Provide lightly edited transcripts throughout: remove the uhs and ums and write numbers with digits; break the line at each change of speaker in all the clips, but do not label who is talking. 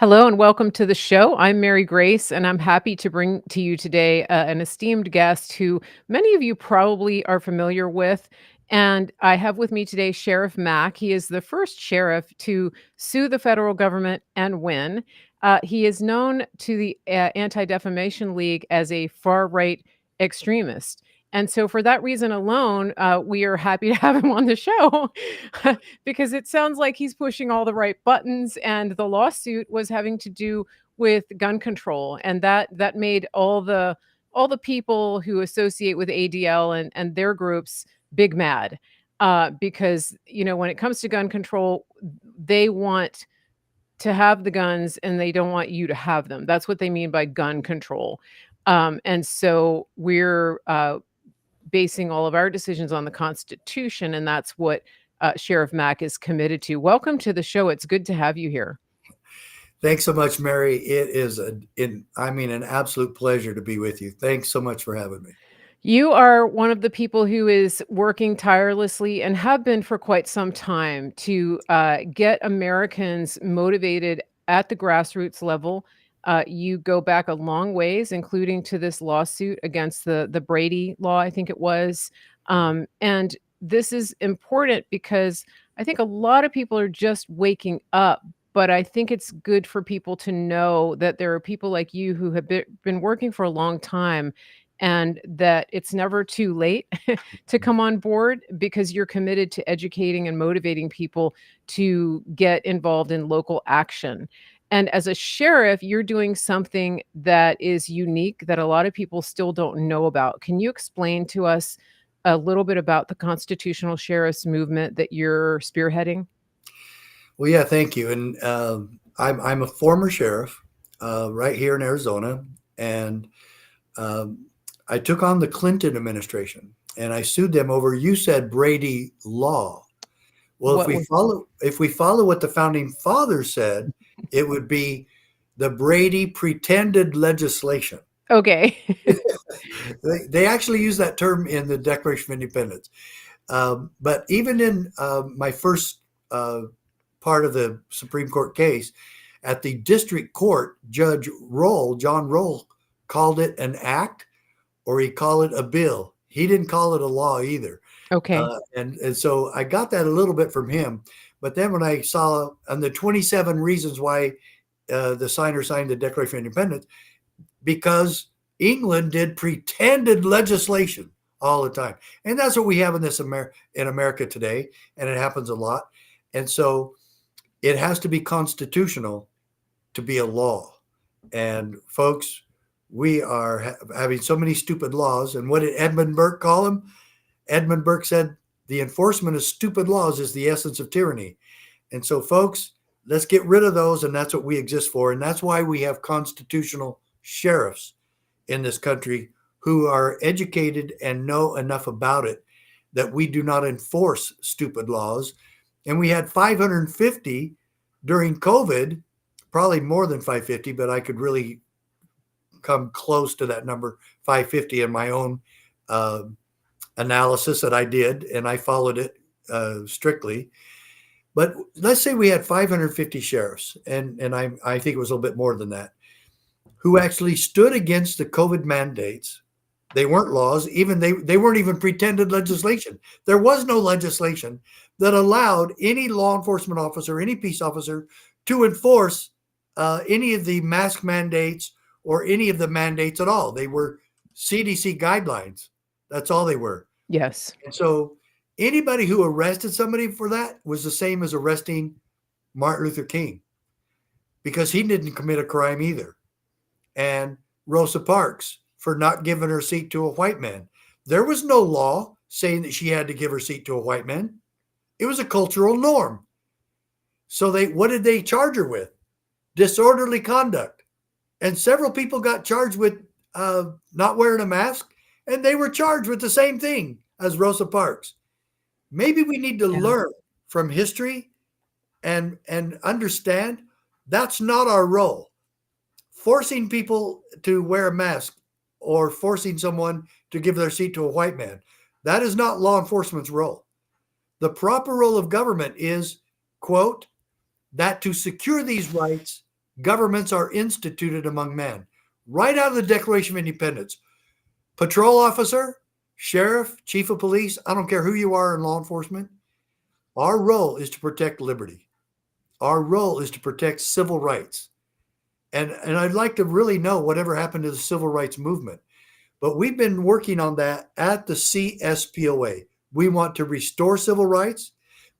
Hello and welcome to the show. I'm Mary Grace, and I'm happy to bring to you today an esteemed guest who many of you probably are familiar with. And I have with me today Sheriff Mack. He is the first sheriff to sue the federal government and win. He is known to the Anti Defamation League as a far right extremist. And so, for that reason alone, we are happy to have him on the show. Because it sounds like he's pushing all the right buttons, and the lawsuit was having to do with gun control, and that made all the people who associate with ADL and their groups big mad, because when it comes to gun control, they want to have the guns and they don't want you to have them. That's what they mean by gun control. And so we're basing all of our decisions on the Constitution, and that's what Sheriff Mack is committed to. Welcome to the show. It's good to have you here.
Thanks so much, Mary. It is an absolute pleasure to be with you. Thanks so much for having me.
You are one of the people who is working tirelessly and have been for quite some time to get Americans motivated at the grassroots level. You go back a long ways, including to this lawsuit against the Brady law, I think it was. And this is important because I think a lot of people are just waking up. But I think it's good for people to know that there are people like you who have been working for a long time, and that it's never too late to come on board because you're committed to educating and motivating people to get involved in local action. And as a sheriff, you're doing something that is unique that a lot of people still don't know about. Can you explain to us a little bit about the constitutional sheriffs movement that you're spearheading?
Well, yeah, thank you. And I'm a former sheriff right here in Arizona, and I took on the Clinton administration, and I sued them over, you said, Brady law. Well,
What
if we follow what the founding fathers said, it would be the Brady pretended legislation.
Okay.
They actually use that term in the Declaration of Independence. But even in my first part of the Supreme Court case, at the district court, Judge John Roll, called it an act, or he called it a bill. He didn't call it a law either.
Okay.
And so I got that a little bit from him. But then when I saw on the 27 reasons why the signer signed the Declaration of Independence, because England did pretended legislation all the time. And that's what we have in in America today. And it happens a lot. And so it has to be constitutional to be a law. And folks, we are having so many stupid laws. And what did Edmund Burke call them? Edmund Burke said, the enforcement of stupid laws is the essence of tyranny. And so, folks, let's get rid of those. And that's what we exist for. And that's why we have constitutional sheriffs in this country who are educated and know enough about it that we do not enforce stupid laws. And we had 550 during COVID, probably more than 550, but I could really come close to that number, 550, in my own analysis that I did, and I followed it strictly. But let's say we had 550 sheriffs, and I think it was a little bit more than that, who actually stood against the COVID mandates. They weren't laws, even they weren't even pretended legislation. There was no legislation that allowed any law enforcement officer, any peace officer, to enforce any of the mask mandates or any of the mandates at all. They were CDC guidelines. That's all they were.
Yes.
And so anybody who arrested somebody for that was the same as arresting Martin Luther King, because he didn't commit a crime either. And Rosa Parks for not giving her seat to a white man. There was no law saying that she had to give her seat to a white man. It was a cultural norm. So what did they charge her with? Disorderly conduct. And several people got charged with not wearing a mask, and they were charged with the same thing as Rosa Parks. Maybe we need to learn from history and understand that's not our role. Forcing people to wear a mask or forcing someone to give their seat to a white man, that is not law enforcement's role. The proper role of government is, quote, that to secure these rights, governments are instituted among men. Right out of the Declaration of Independence. Patrol officer, sheriff, chief of police, I don't care who you are in law enforcement, our role is to protect liberty. Our role is to protect civil rights. And I'd like to really know whatever happened to the civil rights movement. But we've been working on that at the CSPOA. We want to restore civil rights.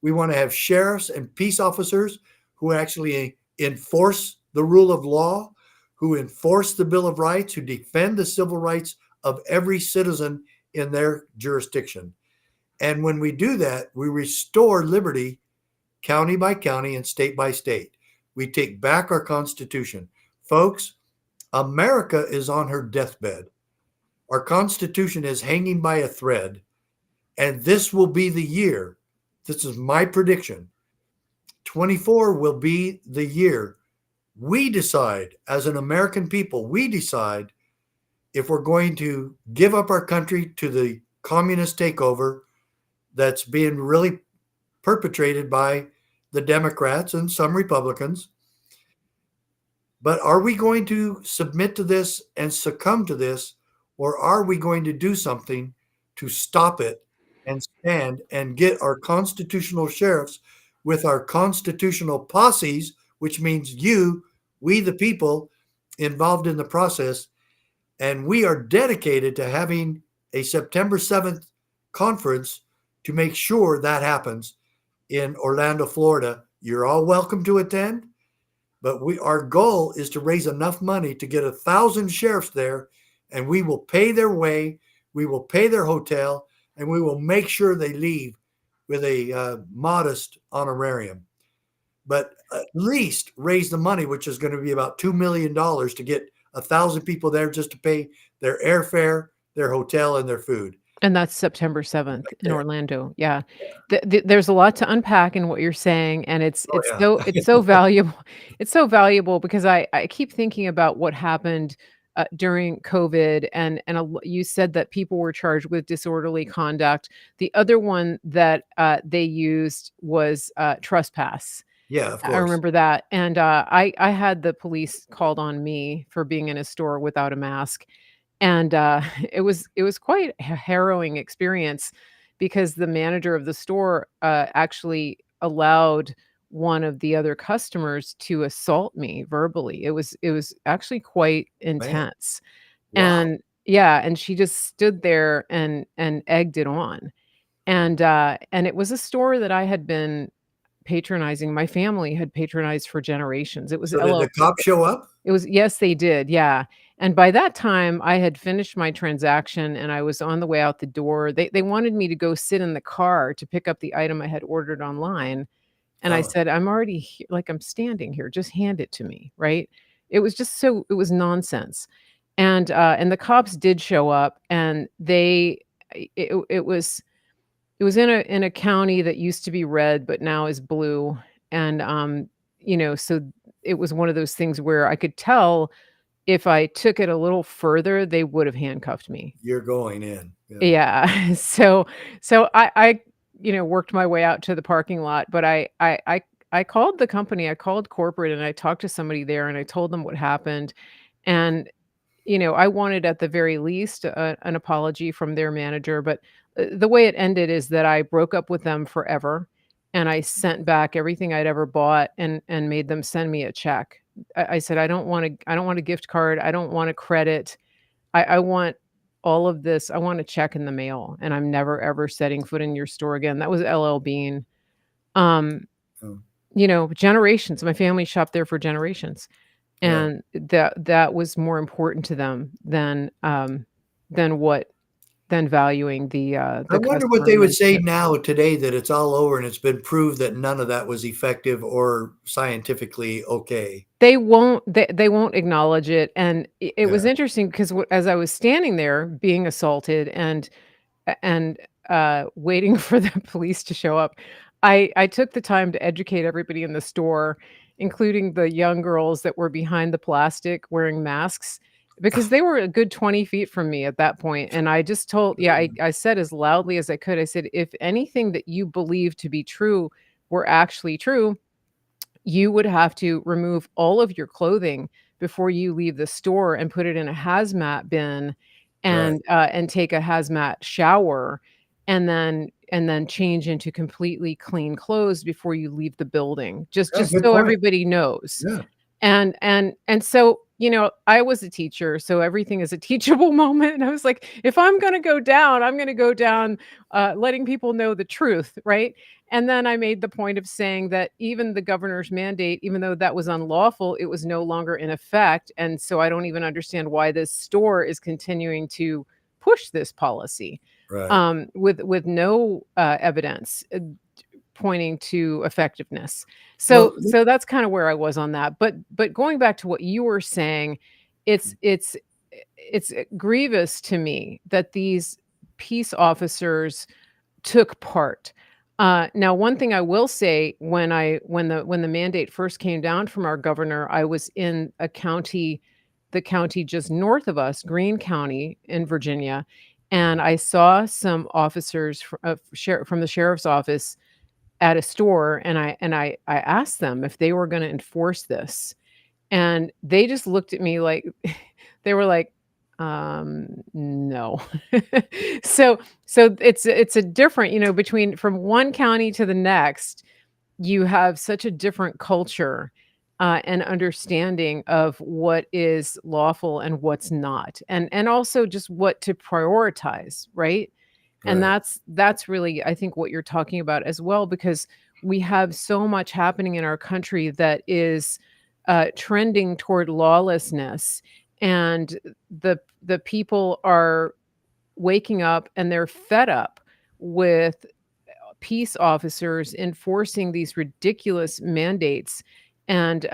We want to have sheriffs and peace officers who actually enforce the rule of law, who enforce the Bill of Rights, who defend the civil rights of every citizen in their jurisdiction. And when we do that, we restore liberty county by county and state by state. We take back our Constitution. Folks, America is on her deathbed. Our Constitution is hanging by a thread, and this will be the year. This is my prediction. 24 will be the year we decide, as an American people, we decide if we're going to give up our country to the communist takeover that's being really perpetrated by the Democrats and some Republicans. But are we going to submit to this and succumb to this, or are we going to do something to stop it and stand and get our constitutional sheriffs with our constitutional posses, which means we the people involved in the process, and we are dedicated to having a September 7th conference to make sure that happens in Orlando, Florida. You're all welcome to attend, but our goal is to raise enough money to get 1,000 sheriffs there, and we will pay their way, we will pay their hotel, and we will make sure they leave with a modest honorarium. But at least raise the money, which is going to be about $2 million to get 1,000 people there just to pay their airfare, their hotel, and their food.
And that's September 7th in Orlando. Yeah. There's a lot to unpack in what you're saying, and it's
Yeah.
it's so valuable. It's so valuable because I keep thinking about what happened during COVID, and you said that people were charged with disorderly conduct. The other one that they used was trespass.
Yeah, of
I
course.
remember that, and I had the police called on me for being in a store without a mask. And, it was quite a harrowing experience because the manager of the store, actually allowed one of the other customers to assault me verbally. It was actually quite
Man,
intense.
wow.
And yeah, and she just stood there and egged it on. And it was a store that I had been patronizing. My family had patronized for generations. It was
So did
LL
the cops show up?
it was yes, they did, yeah, and by that time, I had finished my transaction, and I was on the way out the door. They wanted me to go sit in the car to pick up the item I had ordered online, and I
Oh,
said, "I'm already he like, I'm standing here, just hand it to me," right? It was nonsense, and the cops did show up, and it was in a county that used to be red, but now is blue, and, so it was one of those things where I could tell if I took it a little further, they would have handcuffed me.
you're going in. Yeah.
Yeah. So I worked my way out to the parking lot, but I called the company, I called corporate, and I talked to somebody there, and I told them what happened, and I wanted at the very least an apology from their manager, but the way it ended is that I broke up with them forever, and I sent back everything I'd ever bought and made them send me a check. I said, I don't want a gift card. I don't want a credit. I want all of this. I want a check in the mail, and I'm never ever setting foot in your store again. That was LL Bean. Um,
Oh,
generations. My family shopped there for generations.
yeah.
And that was more important to them than what than valuing
I
the
wonder what
customer
they would say
relationship.
now today that it's all over and it's been proved that none of that was effective or scientifically okay.
They won't acknowledge it, and it
Yeah.
was interesting because as I was standing there being assaulted and waiting for the police to show up, I took the time to educate everybody in the store, including the young girls that were behind the plastic wearing masks, because they were a good 20 feet from me at that point, and I just told yeah, I said as loudly as I could, I said, "If anything that you believe to be true were actually true, you would have to remove all of your clothing before you leave the store and put it in a hazmat bin
Right.
and take a hazmat shower and then change into completely clean clothes before you leave the building,
Yeah,
just
good
so
point.
everybody knows.
Yeah.
And so, I was a teacher, so everything is a teachable moment, and I was like, "If I'm gonna go down, I'm gonna go down, letting people know the truth," right? And then I made the point of saying that even the governor's mandate, even though that was unlawful, it was no longer in effect, and so I don't even understand why this store is continuing to push this policy,
Right.
with no, evidence, pointing to effectiveness. So
Well,
so that's kind of where I was on that. But going back to what you were saying, it's grievous to me that these peace officers took part. Now, one thing I will say, when the mandate first came down from our governor, I was in the county just north of us, Greene County in Virginia, and I saw some officers from the sheriff's office at a store, and I asked them if they were gonna enforce this, and they just looked at me like they were like, No." So it's a different, between from one county to the next, you have such a different culture, and understanding of what is lawful and what's not, and also just what to prioritize, right? And
right.
that's really, I think, what you're talking about as well, because we have so much happening in our country that is, trending toward lawlessness, and the people are waking up and they're fed up with peace officers enforcing these ridiculous mandates, and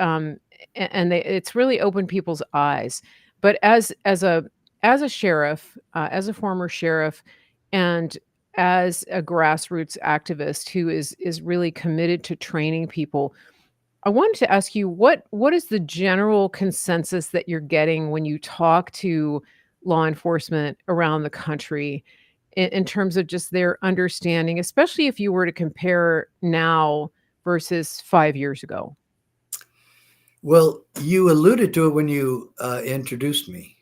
it's really opened people's eyes. But as a sheriff, as a former sheriff, and as a grassroots activist who is really committed to training people, I wanted to ask you, what is the general consensus that you're getting when you talk to law enforcement around the country, in terms of just their understanding, especially if you were to compare now versus 5 years ago?
Well, you alluded to it when you introduced me,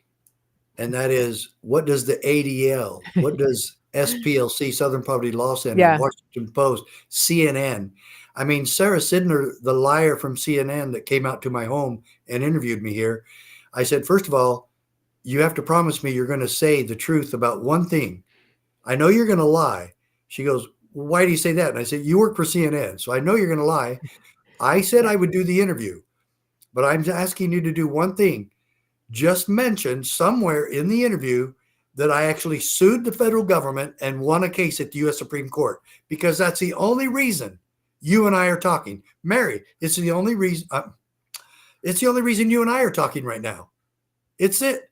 and that is, what does the ADL, what does SPLC, Southern Poverty Law Center,
Yeah.
Washington Post, CNN? I mean, Sarah Sidner, the liar from CNN that came out to my home and interviewed me here, I said, first of all, you have to promise me you're going to say the truth about one thing. I know you're going to lie. She goes, well, why do you say that? And I said, you work for CNN, so I know you're going to lie. I said
Yeah.
I would do the interview, but I'm asking you to do one thing. Just mention somewhere in the interview that I actually sued the federal government and won a case at the U.S. Supreme Court, because that's the only reason you and I are talking. Mary, it's the only reason. It's the only reason you and I are talking right now. It's it.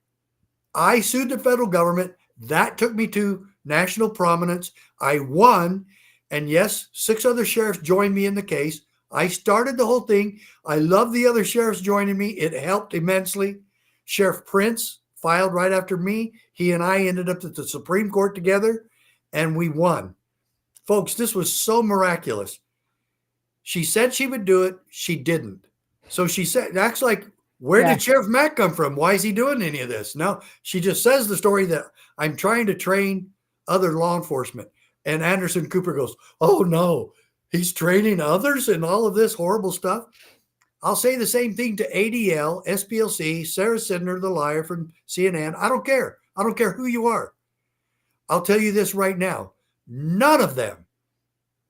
I sued the federal government. That took me to national prominence. I won. And yes, 6 other sheriffs joined me in the case. I started the whole thing. I love the other sheriffs joining me. It helped immensely. Sheriff Prince filed right after me. He and I ended up at the Supreme Court together, and we won. Folks, this was so miraculous. She said she would do it. She didn't. So she said, acts like, where
Yeah.
did Sheriff Mack come from? Why is he doing any of this? No, she just says the story that I'm trying to train other law enforcement. And Anderson Cooper goes, oh no, he's training others in all of this horrible stuff. I'll say the same thing to ADL, SPLC, Sarah Sidner, the liar from CNN. I don't care. I don't care who you are. I'll tell you this right now. None of them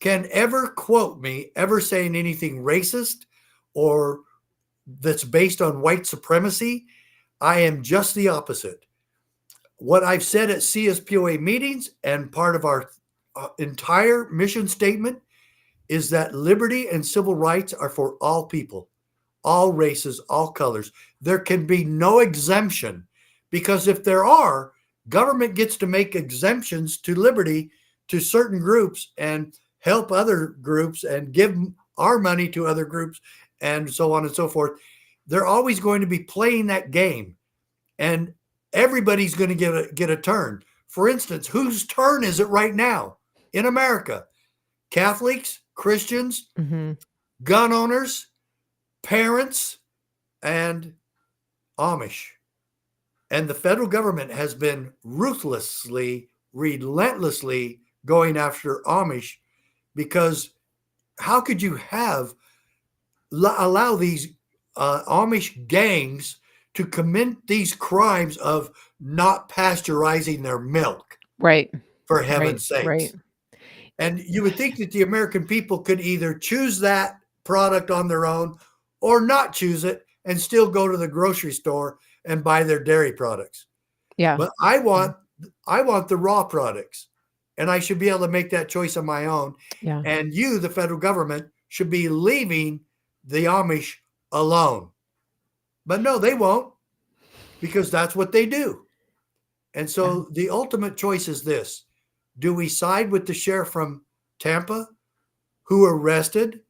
can ever quote me ever saying anything racist or that's based on white supremacy. I am just the opposite. What I've said at CSPOA meetings and part of our entire mission statement is that liberty and civil rights are for all people, all races, all colors. There can be no exemption, because if there are, government gets to make exemptions to liberty to certain groups and help other groups and give our money to other groups and so on and so forth. They're always going to be playing that game, and everybody's going to get a turn. For instance, whose turn is it right now in America? Catholics, Christians,
Mhm.
gun owners, parents, and Amish. And the federal government has been ruthlessly, relentlessly going after Amish because how could you allow these Amish gangs to commit these crimes of not pasteurizing their milk,
Right.
for
Right.
heaven's
Right.
sakes? And you would think that the American people could either choose that product on their own or not choose it and still go to the grocery store and buy their dairy products.
Yeah.
But I want the raw products, and I should be able to make that choice on my own.
Yeah.
And you, the federal government, should be leaving the Amish alone. But no, they won't, because that's what they do. And so the ultimate choice is this. Do we side with the sheriff from Tampa who arrested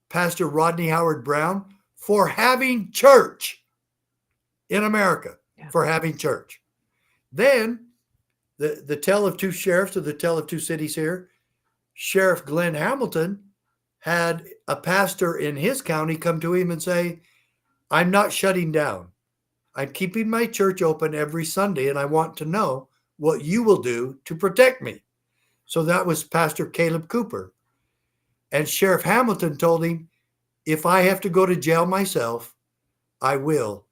Pastor Rodney Howard Brown for having church in America, for having church? Then the tale of two sheriffs, or the tale of two cities here, Sheriff Glenn Hamilton had a pastor in his county come to him and say, I'm not shutting down. I'm keeping my church open every Sunday, and I want to know what you will do to protect me. So that was Pastor Caleb Cooper. And Sheriff Hamilton told him, if I have to go to jail myself, I will,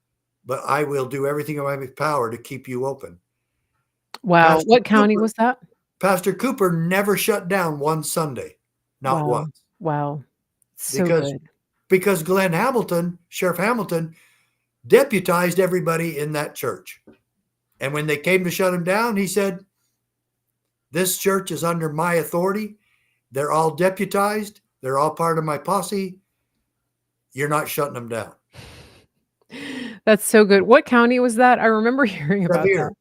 but I will do everything in my power to keep you open.
Wow. What county was that?
Pastor Cooper never shut down one Sunday, not once.
Wow. So good.
Because Glenn Hamilton, Sheriff Hamilton, deputized everybody in that church. And when they came to shut him down, he said, this church is under my authority. They're all deputized. They're all part of my posse. You're not shutting them down.
That's so good. What county was that? I remember hearing about that.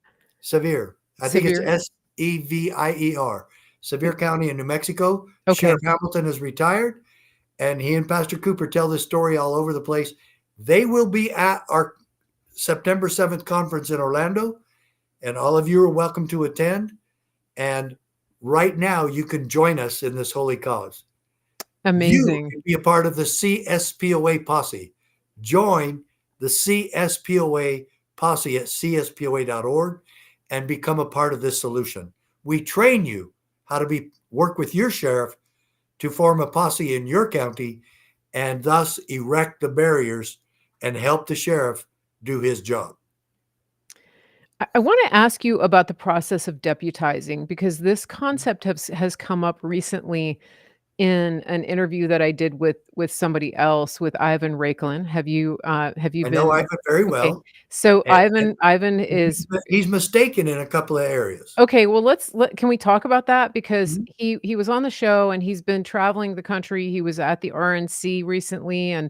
Sevier. I think it's Sevier. Sevier County in New Mexico. Okay. Sheriff Hamilton is retired, and he and Pastor Cooper tell this story all over the place. They will be at our September 7th conference in Orlando, and all of you are welcome to attend. And right now, you can join us in this holy cause.
Amazing.
You can be a part of the CSPOA posse. Join the CSPOA posse at cspoa.org and become a part of this solution. We train you how to work with your sheriff to form a posse in your county and thus erect the barriers and help the sheriff do his job.
I want to ask you about the process of deputizing, because this concept has come up recently in an interview that I did with somebody else, with Ivan Raiklin. Have you
I know Ivan very well.
Okay. So Ivan is
he's mistaken in a couple of areas.
Okay, well can we talk about that, because he was on the show and he's been traveling the country. He was at the RNC recently, and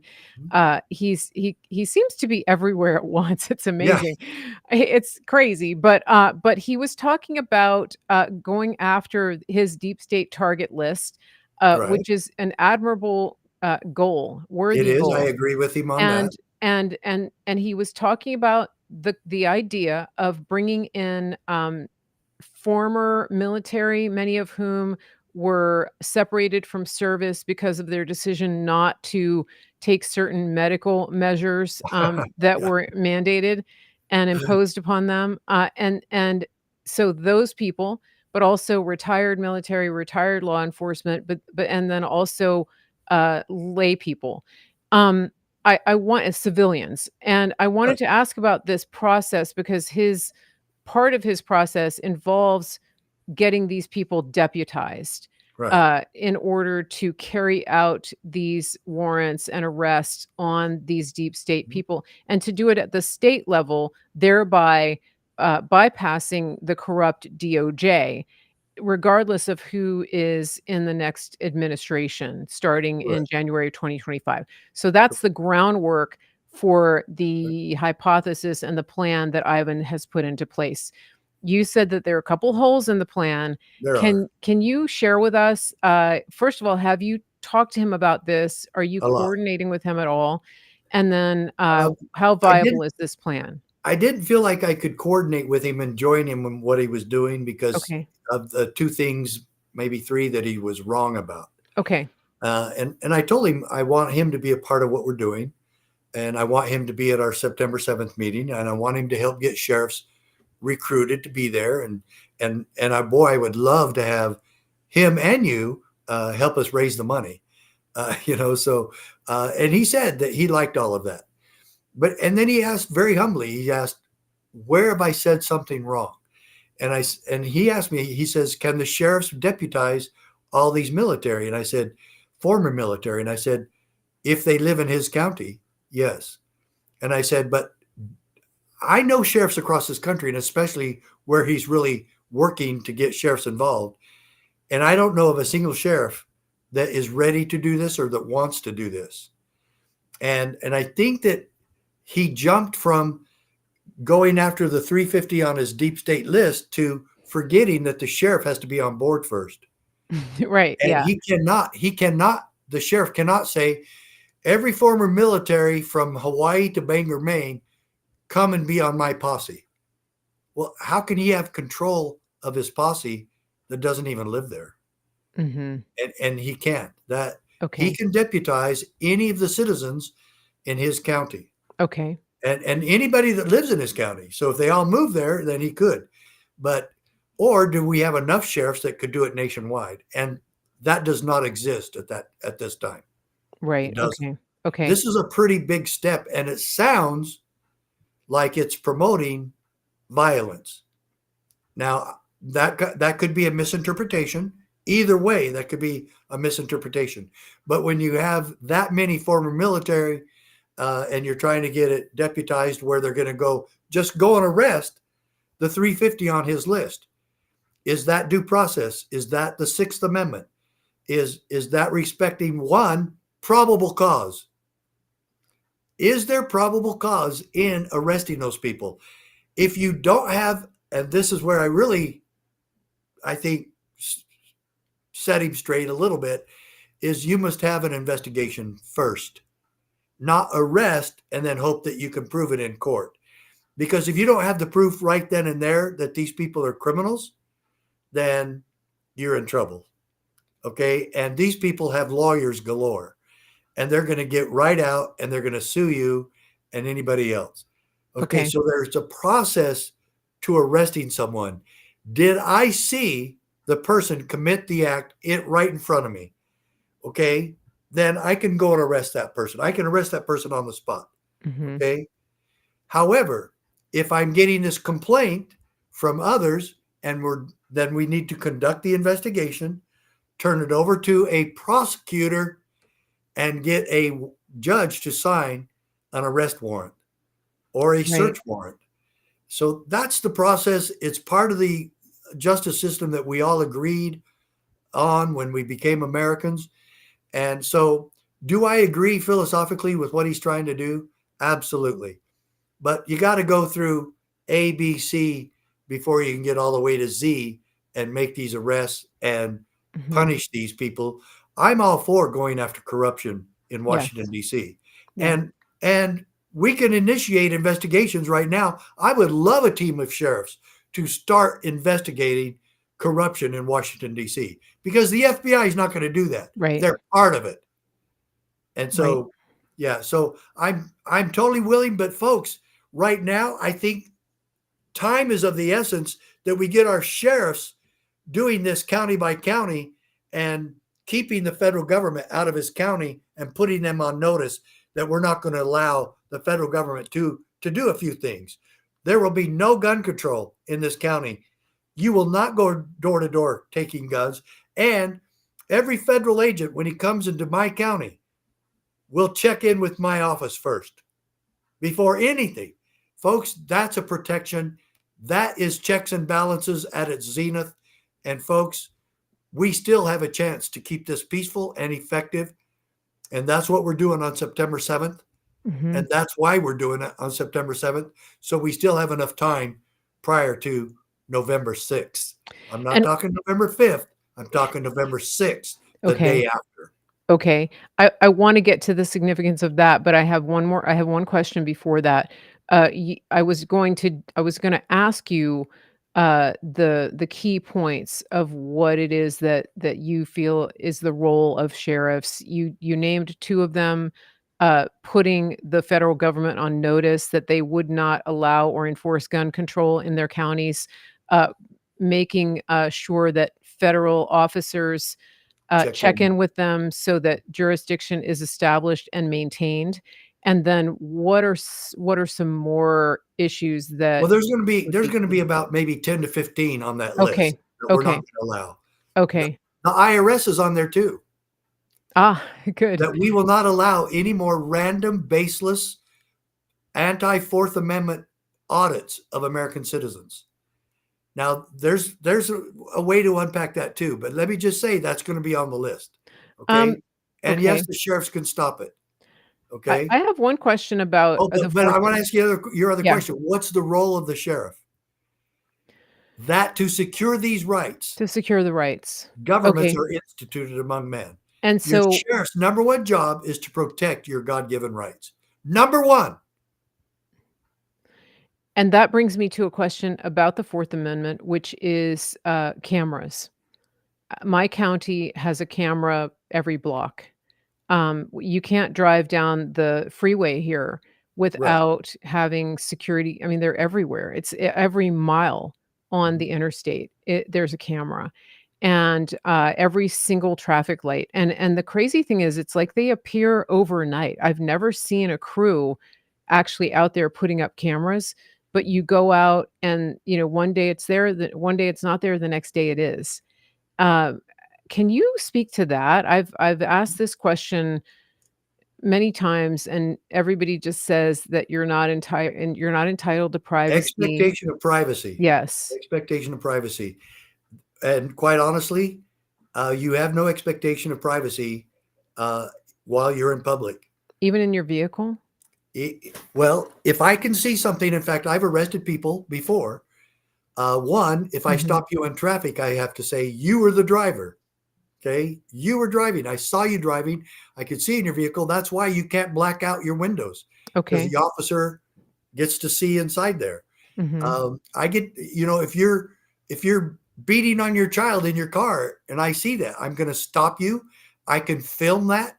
he seems to be everywhere at once. It's amazing. It's crazy, but he was talking about going after his deep state target list. Which is an admirable goal, worthy goal.
I agree with him on that.
And he was talking about the idea of bringing in former military, many of whom were separated from service because of their decision not to take certain medical measures that were mandated and imposed upon them. And so those people, but also retired military, retired law enforcement, but and then also lay people. I want civilians, and I wanted to ask about this process, because part of his process involves getting these people deputized in order to carry out these warrants and arrests on these deep state people, and to do it at the state level, thereby bypassing the corrupt DOJ, regardless of who is in the next administration starting in January 2025. So that's the groundwork for the hypothesis and the plan that Ivan has put into place. You said that there are a couple holes in the plan. Can you share with us, first of all, have you talked to him about this? Are you coordinating with him at all? And then how viable is this plan?
I didn't feel like I could coordinate with him and join him in what he was doing because of the two things, maybe three, that he was wrong about.
Okay.
And I told him I want him to be a part of what we're doing, and I want him to be at our September 7th meeting, and I want him to help get sheriffs recruited to be there, and I boy, I would love to have him and you help us raise the money. So and he said that he liked all of that, and then he asked very humbly. He asked, "Where have I said something wrong?" And he asked me. He says, "Can the sheriffs deputize all these military?" And I said, "Former military." And I said, "If they live in his county, yes." And I said, "But I know sheriffs across this country, and especially where he's really working to get sheriffs involved. And I don't know of a single sheriff that is ready to do this or that wants to do this." And I think that he jumped from going after the 350 on his deep state list to forgetting that the sheriff has to be on board first.
Right,
And
yeah.
the sheriff cannot say, every former military from Hawaii to Bangor, Maine, come and be on my posse. Well, how can he have control of his posse that doesn't even live there?
Mhm.
And he can't. That he
Okay.
can deputize any of the citizens in his county
Okay.
and anybody that lives in his county. So if they all move there, then he could. But or do we have enough sheriffs that could do it nationwide? And that does not exist at this time. It
Right,
doesn't.
okay. Okay.
This is a pretty big step, and it sounds like it's promoting violence. Now, that could be a misinterpretation. Either way, that could be a misinterpretation. But when you have that many former military and you're trying to get it deputized where they're going to just go and arrest the 350 on his list, is that due process? Is that the Sixth Amendment? Is that respecting one probable cause? Is there probable cause in arresting those people? If you don't have, and this is where I think, set him straight a little bit, is you must have an investigation first, not arrest and then hope that you can prove it in court. Because if you don't have the proof right then and there that these people are criminals, then you're in trouble. Okay. And these people have lawyers galore, and they're going to get right out and they're going to sue you and anybody else. Okay.
Okay.
So there's a process to arresting someone. Did I see the person commit the act right in front of me? Okay. Then I can go and arrest that person. I can arrest that person on the spot.
Mhm.
Okay. However, if I'm getting this complaint from others and then we need to conduct the investigation, turn it over to a prosecutor, and get a judge to sign an arrest warrant or a
Right.
search warrant. So that's the process. It's part of the justice system that we all agreed on when we became Americans. And so, do I agree philosophically with what he's trying to do? Absolutely. But you got to go through A, B, C before you can get all the way to Z and make these arrests and
Mhm.
punish these people. I'm all for going after corruption in
Yes.
Washington D.C.
Yeah.
and we can initiate investigations right now. I would love a team of sheriffs to start investigating corruption in Washington D.C. because the FBI is not going to do that.
Right.
They're part of it. And
Right.
so, yeah, so I'm totally willing, but folks, right now I think time is of the essence that we get our sheriffs doing this county by county and keeping the federal government out of his county and putting them on notice that we're not going to allow the federal government to do a few things. There will be no gun control in this county. You will not go door to door taking guns. And every federal agent, when he comes into my county, will check in with my office first before anything. Folks, that's a protection. That is checks and balances at its zenith. And folks, we still have a chance to keep this peaceful and effective. And that's what we're doing on September 7th.
Mhm.
And that's why we're doing it on September 7th. So we still have enough time prior to November 6th. I'm not
And
talking November 5th. I'm talking November 6th, the
okay.
day after.
Okay. I wanna get to the significance of that, but I have one question before that. I was gonna ask you, the key points of what it is that you feel is the role of sheriffs. You named two of them, putting the federal government on notice that they would not allow or enforce gun control in their counties, uh, making sure that federal officers
Check
check
in.
in with them so that jurisdiction is established and maintained. And then what are some more issues that
Well,
would
there's
be
gonna be
key?
about maybe 10 to 15 on that list
Okay,
that we're not
okay,
gonna allow. The
okay.
the IRS is on there too,
Ah, good.
that we will not allow any more random, baseless, anti-Fourth Amendment audits of American citizens. Now, there's a way to unpack that too, but let me just say that's gonna be on the list,
Um,
okay? And yes,
okay.
the sheriffs can stop it,
I
okay?
I have one question about,
Oh,
the
but I
4th.
wanna ask you your other
Yeah,
question. What's the role of the sheriff? That to secure these rights,
to secure the rights.
governments
Okay,
are instituted among men.
and
Your
so
sheriff's number one job is to protect your God-given rights. Number one.
and that brings me to a question about the 4th Amendment, which is, cameras. My county has a camera every block. You can't drive down the freeway here
Right.
without having security. I mean, they're everywhere. It's every mile on
Mhm.
the interstate. There's a camera, and every single traffic light. And the crazy thing is, it's like they appear overnight. I've never seen a crew actually out there putting up cameras. But you go out, and one day it's there, one day it's not there, the next day it is. Uh, can you speak to that? I've asked this question many times, and everybody just says that you're not entitled to privacy.
Expectation of privacy.
Yes.
Expectation of privacy. And quite honestly, you have no expectation of privacy uh, while you're in public.
Even in your vehicle?
Well, if I can see something, in fact, I've arrested people before. One, if I
Mhm.
stop you in traffic, I have to say, you were the driver. Okay. You were driving. I saw you driving. I could see in your vehicle. That's why you can't black out your windows because
Okay.
the officer gets to see inside there.
Mhm.
I get, if you're beating on your child in your car and I see that, I'm going to stop you. I can film that.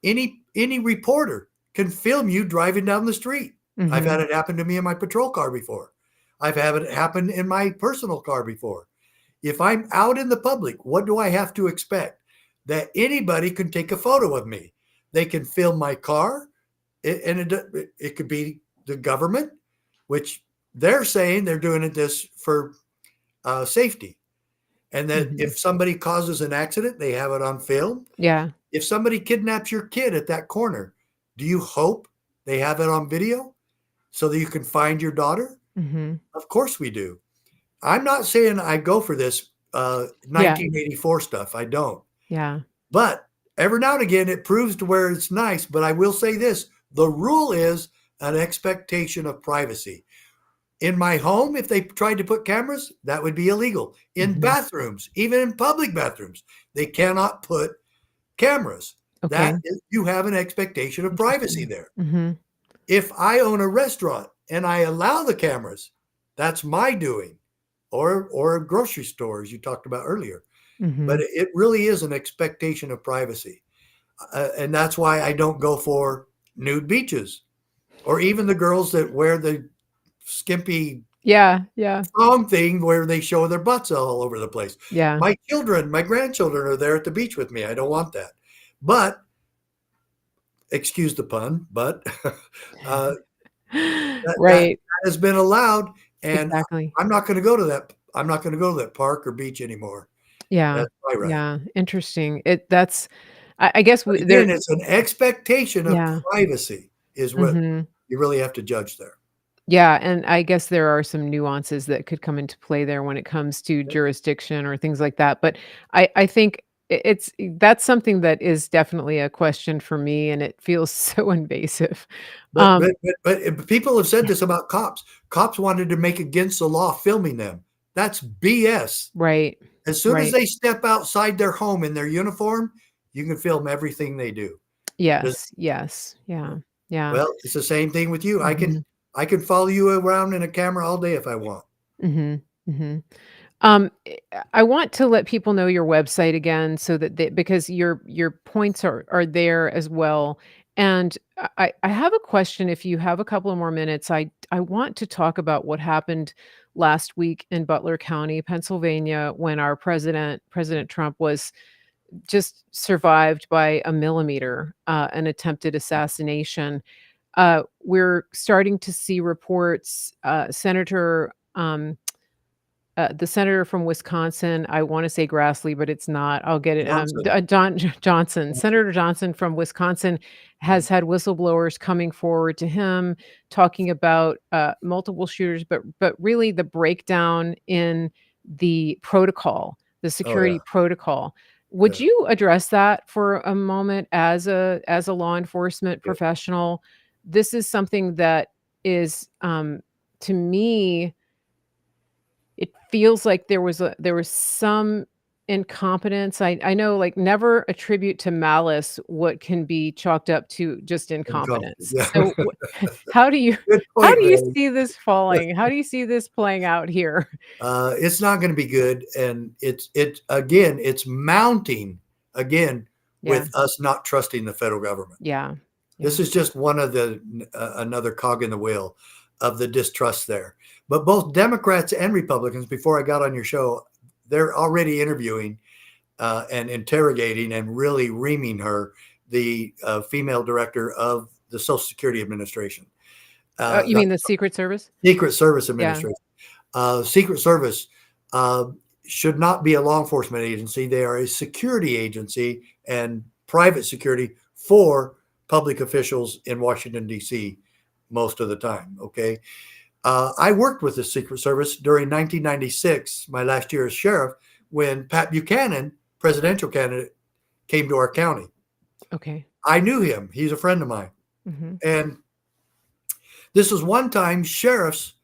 Any reporter can film you driving down the street. I've had
Mhm.
it happen to me in my patrol car before. I've had it happen in my personal car before. If I'm out in the public, what do I have to expect? That anybody can take a photo of me. They can film my car, and it could be the government, which they're saying they're doing this for safety. And that
Mhm.
if somebody causes an accident, they have it on film.
Yeah.
If somebody kidnaps your kid at that corner, do you hope they have it on video so that you can find your daughter?
Mhm.
Of course we do. I'm not saying I go for this
Yeah.
1984 stuff. I don't.
Yeah.
But every now and again, it proves to where it's nice. But I will say this, the rule is an expectation of privacy. In my home, if they tried to put cameras, that would be illegal. In
Mhm.
bathrooms, even in public bathrooms, they cannot put cameras. That
Okay.
is, you have an expectation of privacy
Interesting.
there.
Mhm.
If I own a restaurant and I allow the cameras, that's my doing, or a grocery store, as you talked about earlier. But
Mhm.
it really is an expectation of privacy, and that's why I don't go for nude beaches, or even the girls that wear the skimpy
Yeah, yeah,
thong thing where they show their butts all over the place.
yeah.
My children, my grandchildren are there at the beach with me. I don't want that. But excuse the pun, but uh, that
Right,
has been allowed, and
exactly.
I'm not going to go to that. I'm not going to go to that park or beach anymore.
Yeah,
That's my right.
yeah, interesting. I guess
But
we there
again, it's an expectation of
yeah,
privacy is what
mhm.
you really have to judge there.
Yeah, and I guess there are some nuances that could come into play there when it comes to jurisdiction or things like that, but I think that's something that is definitely a question for me, and it feels so invasive.
But
Um
but but but people have said this about cops. Cops wanted to make against the law filming them. That's BS.
Right,
As soon as
right.
they step outside their home in their uniform, you can film everything they do. Does
Yes, yes, yeah, yeah.
Well, it's the same thing with you.
Mhm.
I can follow you around in a camera all day if I want.
Mhm, mhm. Um, eh, I want to let people know your website again so that because your points are there as well. And I have a question if you have a couple of more minutes. I want to talk about what happened last week in Butler County, Pennsylvania, when our President Trump was just survived by a millimeter, an attempted assassination. We're starting to see reports, the senator from Wisconsin, I wanna say Grassley, but it's not. I'll get it, D
Johnson.
Johnson. Senator Johnson from Wisconsin has had whistleblowers coming forward to him, talking about, multiple shooters, but really the breakdown in the protocol, the
Oh yeah,
security protocol. Would
yeah,
you address that for a moment as a law enforcement
yeah.
professional? This is something that is, to me, it feels like there was some incompetence. I know, like, never attribute to malice what can be chalked up to just
Incompetent.
incompetence.
Yeah.
So, how do you
Good
how
point,
do you
Mary.
see this falling? How do you see this playing out here?
It's not going to be good, and it's mounting again
Yeah,
with us not trusting the federal government.
yeah,
This
yeah.
is just one of the another cog in the wheel of the distrust there. But both Democrats and Republicans, before I got on your show, they're already interviewing and interrogating and really reaming her, the female director of the Social Security Administration,
You
the
mean the Secret Service?
Secret Service
Yeah.
Administration. Secret Service uh, should not be a law enforcement agency. They are a security agency and private security for public officials in Washington, D.C. most of the time. Okay. I worked with the Secret Service during 1996, my last year as sheriff, when Pat Buchanan, presidential candidate, came to our county.
Okay.
I knew him. He's a friend of mine.
Mhm.
And this was one time sheriffs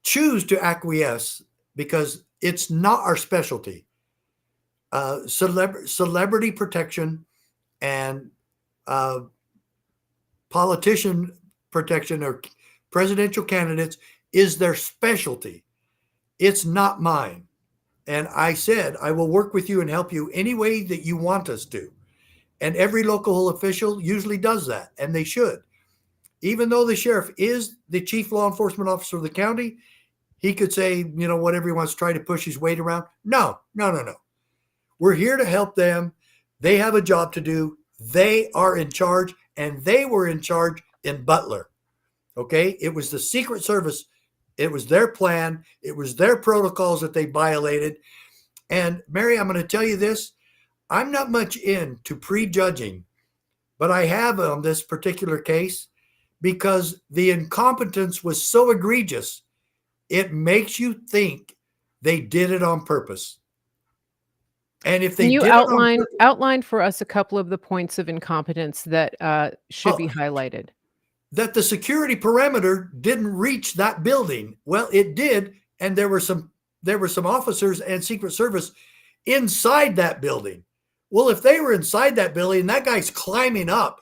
choose to acquiesce because it's not our specialty. Celebrity protection and uh, politician protection or presidential candidates is their specialty. It's not mine. And I said, I will work with you and help you any way that you want us to. And every local official usually does that, and they should. Even though the sheriff is the chief law enforcement officer of the county, he could say, whatever he wants to try to push his weight around. No, no, no, no. We're here to help them. They have a job to do. They are in charge, and they were in charge in Butler. Okay. It was the Secret Service. It was their plan. It was their protocols that they violated. And Mary, I'm going to tell you this. I'm not much into prejudging, but I have on this particular case because the incompetence was so egregious. It makes you think they did it on purpose. And if
Can
they
you
did it on
outline for us a couple of the points of incompetence that, should
purpose,
be highlighted?
that the security perimeter didn't reach that building. Well, it did, and there were some officers and Secret Service inside that building. Well, if they were inside that building, and that guy's climbing up.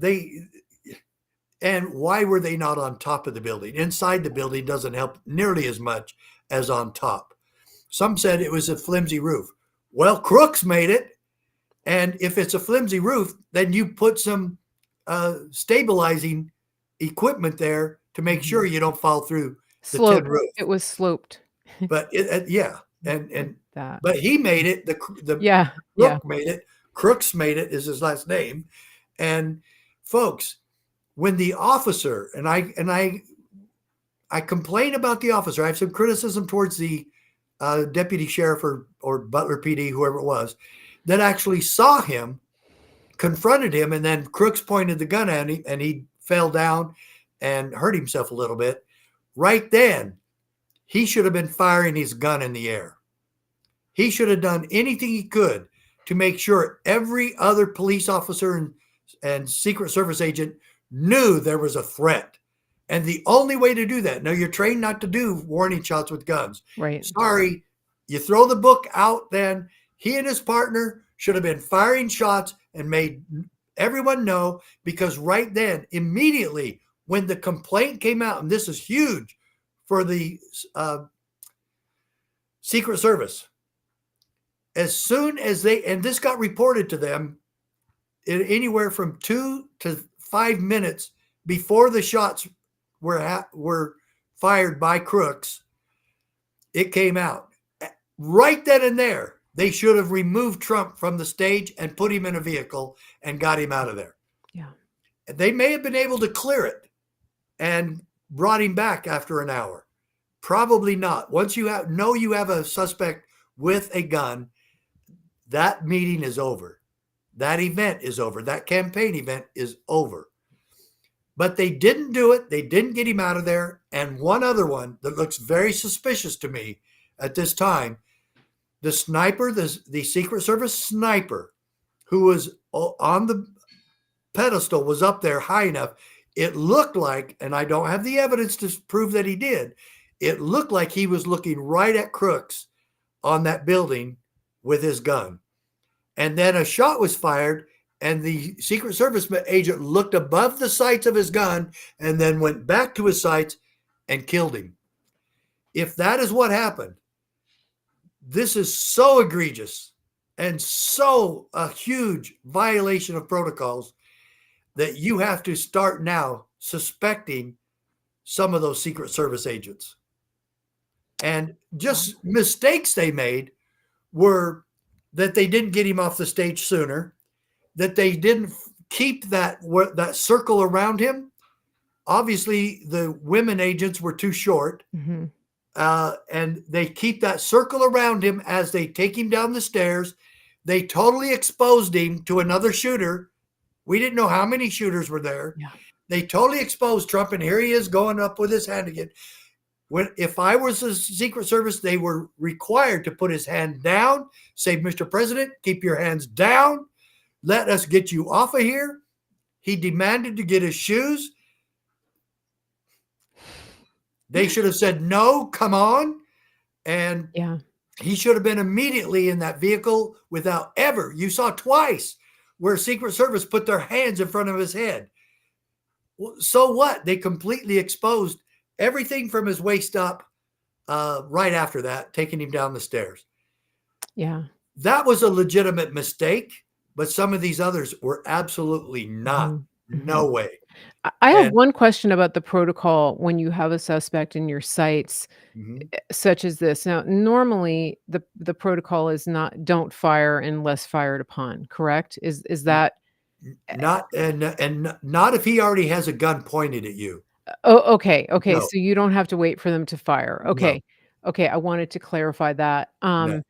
They and why were they not on top of the building? Inside the building doesn't help nearly as much as on top. Some said it was a flimsy roof. Well, crooks made it. And if it's a flimsy roof, then you put some stabilizing equipment there to make sure
Mhm.
you don't fall through the tin
Sloped.
roof.
It was sloped.
But yeah, and
That.
but he made it. The
Yeah, yeah.
crook made it. Crooks made it is his last name. And folks, when the officer and I complain about the officer. I have some criticism towards the deputy sheriff or Butler PD, whoever it was, that actually saw him, confronted him, and then Crooks pointed the gun at him, and he fell down and hurt himself a little bit. Right then, he should have been firing his gun in the air. He should have done anything he could to make sure every other police officer and Secret Service agent knew there was a threat. And the only way to do that, now you're trained not to do warning shots with guns.
Right.
Sorry, you throw the book out then. He and his partner should have been firing shots and made everyone know, because right then, immediately when the complaint came out, and this is huge for the Secret Service. As soon as and this got reported to them anywhere from 2 to 5 minutes before the shots were fired by crooks, it came out. Right then and there, they should have removed Trump from the stage and put him in a vehicle and got him out of there.
Yeah.
They may have been able to clear it and brought him back after an hour. Probably not. Once you have a suspect with a gun, that meeting is over. That event is over. That campaign event is over. But they didn't do it. They didn't get him out of there. And one other one that looks very suspicious to me at this time, the sniper, the Secret Service sniper who was on the pedestal, was up there high enough. It looked like, and I don't have the evidence to prove that he did, it looked like he was looking right at crooks on that building with his gun. And then a shot was fired, and the Secret Service agent looked above the sights of his gun and then went back to his sights and killed him. If that is what happened, this is so egregious and so a huge violation of protocols that you have to start now suspecting some of those Secret Service agents. And just mistakes they made were that they didn't get him off the stage sooner, that they didn't keep that circle around him. Obviously, the women agents were too short, and they keep that circle around him as they take him down the stairs. They totally exposed him to another shooter. We didn't know how many shooters were there.
Yeah.
They totally exposed Trump, and here he is going up with his hand again. If I was the Secret Service, they were required to put his hand down, say, Mr. President, keep your hands down. Let us get you off of here. He demanded to get his shoes. They should have said, no, come on. And he should have been immediately in that vehicle without ever. You saw twice where Secret Service put their hands in front of his head. So what? They completely exposed everything from his waist up right after that, taking him down the stairs.
Yeah.
That was a legitimate mistake, but some of these others were absolutely not. No way.
I have one question about the protocol when you have a suspect in your sights, such as this. Now, normally the protocol is don't fire unless fired upon, correct? Is that
not and not if he already has a gun pointed at you?
Oh, okay.
No.
So you don't have to wait for them to fire. Okay.
No.
Okay, I wanted to clarify that.
No.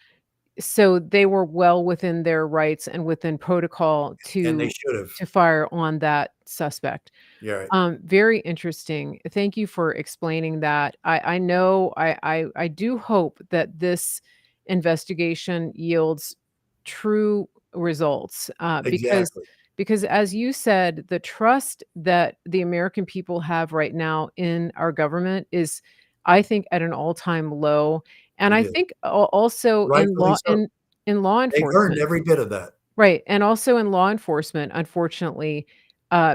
So they were well within their rights and within protocol
And they
to
should have.
fire on that suspect.
Yeah. Right.
Very interesting. Thank you for explaining that. I know I do hope that this investigation yields true results,
Exactly.
because as you said, the trust that the American people have right now in our government is, I think, at an all-time low. And I think also in
Rightfully so.
in law
They've earned
enforcement.
every bit of that.
Right, and also in law enforcement, unfortunately,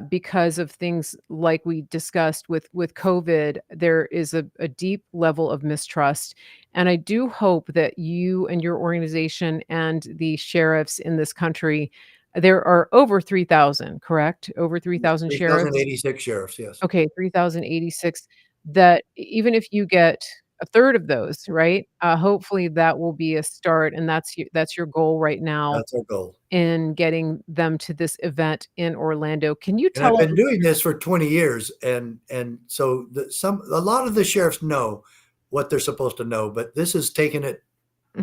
because of things like we discussed with COVID, there is a deep level of mistrust. And I do hope that you and your organization and the sheriffs in this country, there are over 3,000, correct? Over 3,000 sheriffs?
3,086 sheriffs, yes.
Okay, 3,086, that even if you get a third of those, right? Hopefully that will be a start, and that's your goal right now
That's our goal.
in getting them to this event in Orlando. Can you
And
tell
I've been doing this for 20 years, and so a lot of the sheriffs know what they're supposed to know, but this has taken it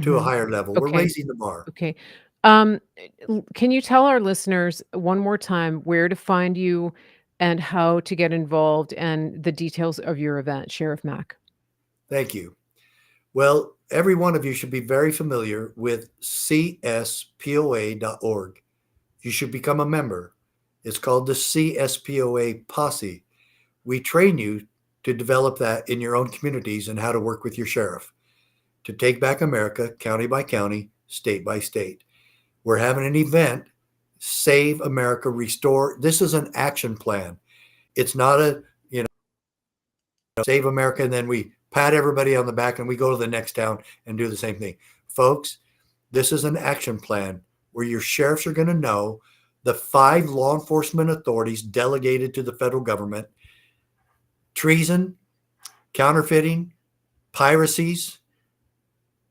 to a higher level. We're raising the bar.
Okay. Can you tell our listeners one more time where to find you and how to get involved and the details of your event, Sheriff Mack?
Thank you. Well, every one of you should be very familiar with CSPOA.org. You should become a member. It's called the CSPOA Posse. We train you to develop that in your own communities and how to work with your sheriff to take back America, county by county, state by state. We're having an event, Save America, Restore. This is an action plan. It's not a, Save America and then we pat everybody on the back, and we go to the next town and do the same thing. Folks, this is an action plan where your sheriffs are going to know the 5 law enforcement authorities delegated to the federal government: treason, counterfeiting, piracies,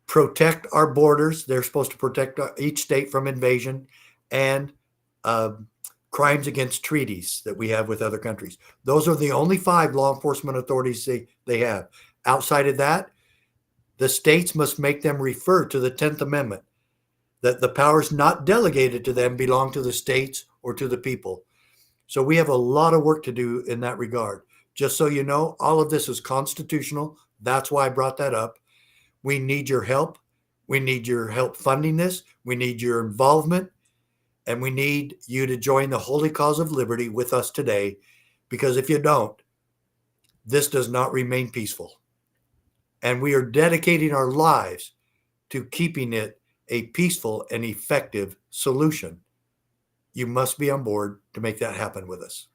protect our borders. They're supposed to protect each state from invasion, and crimes against treaties that we have with other countries. Those are the only 5 law enforcement authorities they have. Outside of that, the states must make them refer to the 10th Amendment, that the powers not delegated to them belong to the states or to the people. So we have a lot of work to do in that regard. Just so you know, all of this is constitutional. That's why I brought that up. We need your help. We need your help funding this. We need your involvement. And we need you to join the holy cause of liberty with us today, because if you don't, this does not remain peaceful. And we are dedicating our lives to keeping it a peaceful and effective solution. You must be on board to make that happen with us.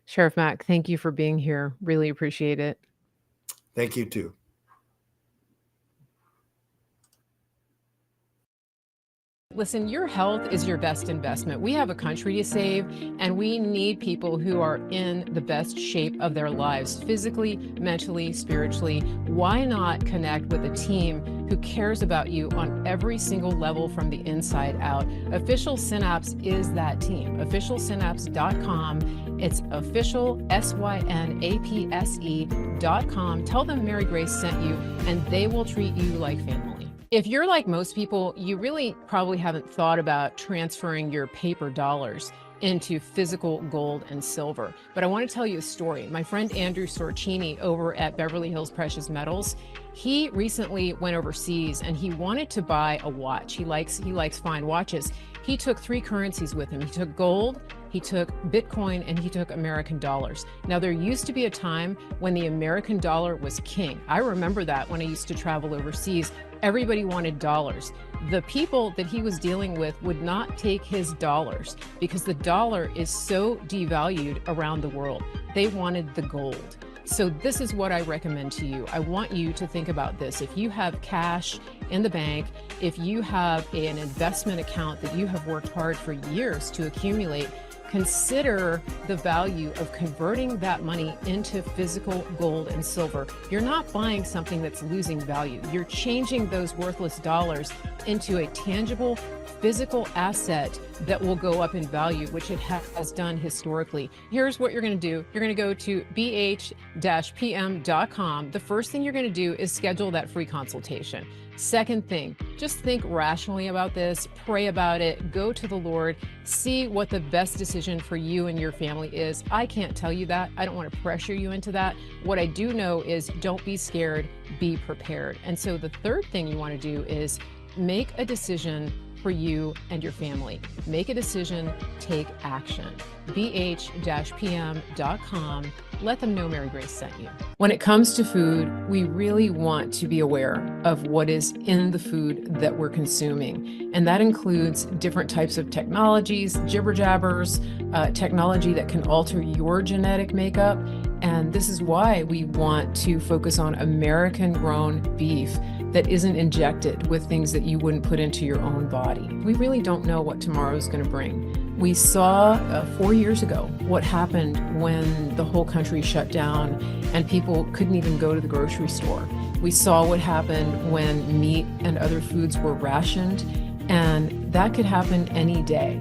Sheriff Mack, thank you for being here. Really appreciate it.
Thank you too.
Listen, your health is your best investment. We have a country to save, and we need people who are in the best shape of their lives, physically, mentally, spiritually. Why not connect with a team who cares about you on every single level from the inside out? Official Synapse is that team. Officialsynapse.com. It's official, synapse.com. Tell them Mary Grace sent you, and they will treat you like family. If you're like most people, you really probably haven't thought about transferring your paper dollars into physical gold and silver. But I want to tell you a story. My friend Andrew Sorcini over at Beverly Hills Precious Metals, he recently went overseas and he wanted to buy a watch. He likes fine watches. He took 3 currencies with him. He took gold, he took Bitcoin, and he took American dollars. Now, there used to be a time when the American dollar was king. I remember that when I used to travel overseas. Everybody wanted dollars. The people that he was dealing with would not take his dollars because the dollar is so devalued around the world. They wanted the gold. So this is what I recommend to you. I want you to think about this. If you have cash in the bank, if you have an investment account that you have worked hard for years to accumulate, consider the value of converting that money into physical gold and silver. You're not buying something that's losing value. You're changing those worthless dollars into a tangible physical asset that will go up in value, which it has done historically. Here's what you're going to do. You're going to go to bh-pm.com. The first thing you're going to do is schedule that free consultation. Second thing, just think rationally about this, pray about it, go to the Lord, see what the best decision for you and your family is. I can't tell you that. I don't want to pressure you into that. What I do know is don't be scared, be prepared. And so the third thing you want to do is make a decision for you and your family. Make a decision, take action. bh-pm.com. Let them know Mary Grace sent you. When it comes to food, we really want to be aware of what is in the food that we're consuming. And that includes different types of technologies, jibber jabbers, technology that can alter your genetic makeup. And this is why we want to focus on American grown beef that isn't injected with things that you wouldn't put into your own body. We really don't know what tomorrow is going to bring. We saw 4 years ago what happened when the whole country shut down and people couldn't even go to the grocery store. We saw what happened when meat and other foods were rationed, and that could happen any day.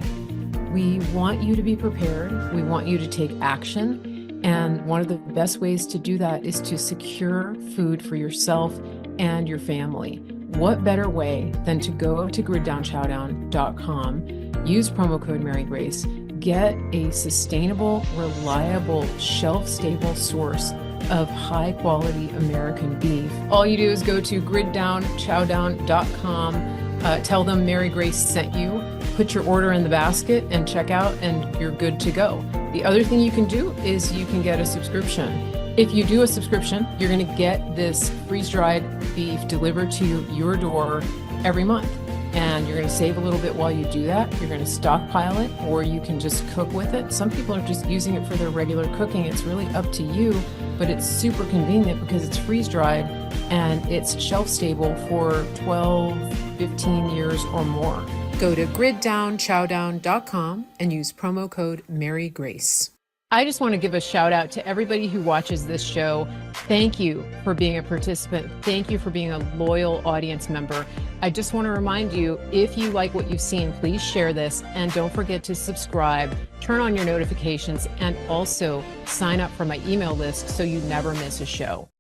We want you to be prepared. We want you to take action. And one of the best ways to do that is to secure food for yourself and your family. What better way than to go to griddownchowdown.com, use promo code Mary Grace, get a sustainable, reliable, shelf-stable source of high-quality American beef. All you do is go to griddownchowdown.com, tell them Mary Grace sent you, put your order in the basket and check out, and you're good to go. The other thing you can do is you can get a subscription. If you do a subscription, you're going to get this freeze-dried beef delivered to your door every month. and you're going to save a little bit while you do that. You're going to stockpile it, or you can just cook with it. Some people are just using it for their regular cooking. It's really up to you, but it's super convenient because it's freeze-dried and it's shelf-stable for 12, 15 years or more. Go to griddownchowdown.com and use promo code MaryGrace. I just want to give a shout out to everybody who watches this show. Thank you for being a participant. Thank you for being a loyal audience member. I just want to remind you, if you like what you've seen, please share this and don't forget to subscribe, turn on your notifications, and also sign up for my email list so you never miss a show.